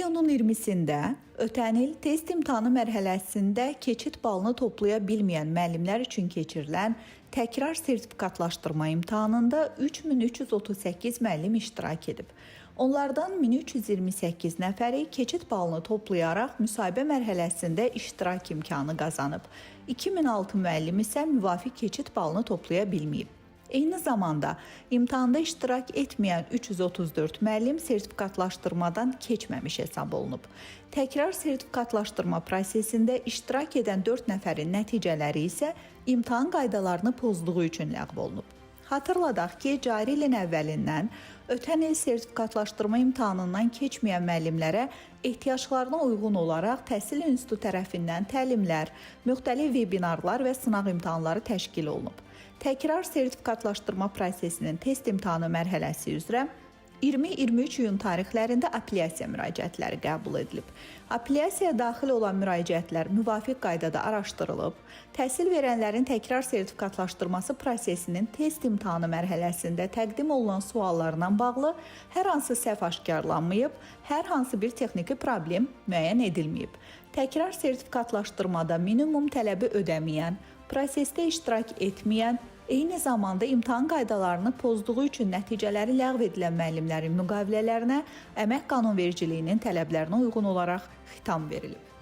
İyunun 20-sində ötən il test imtahanı mərhələsində keçid balını toplaya bilməyən müəllimlər üçün keçirilən təkrar sertifikatlaşdırma imtahanında 3338 müəllim iştirak edib. Onlardan 1328 nəfəri keçid balını toplayaraq müsahibə mərhələsində iştirak imkanı qazanıb. 2006 müəllim isə müvafiq keçid balını toplaya bilməyib. Eyni zamanda imtahanda iştirak etməyən 334 müəllim sertifikatlaşdırmadan keçməmiş hesab olunub. Təkrar sertifikatlaşdırma prosesində iştirak edən 4 nəfərin nəticələri isə imtahan qaydalarını pozduğu üçün ləğv olunub. Xatırladaq ki, cari ilin əvvəlindən ötən il sertifikatlaşdırma imtahanından keçməyən müəllimlərə ehtiyaclarına uyğun olaraq Təhsil İnstitutu tərəfindən təlimlər, müxtəlif vebinarlar və sınaq imtahanları təşkil olunub. Təkrar sertifikatlaşdırma prosesinin test imtahanı mərhələsi üzrə 20-23 iyun tarixlərində apellyasiya müraciətləri qəbul edilib. Apellyasiyaya daxil olan müraciətlər müvafiq qaydada araşdırılıb, təhsil verənlərin təkrar sertifikatlaşdırması prosesinin test imtahanı mərhələsində təqdim olunan suallarla bağlı hər hansı səhv aşkarlanmayıb, hər hansı bir texniki problem müəyyən edilməyib. Təkrar sertifikatlaşdırmada minimum tələbi ödəməyən, prosesdə iştirak etməyən, eyni zamanda imtahan qaydalarını pozduğu üçün nəticələri ləğv edilən müəllimlərin müqavilələrinə əmək qanunvericiliyinin tələblərinə uyğun olaraq xitam verilib.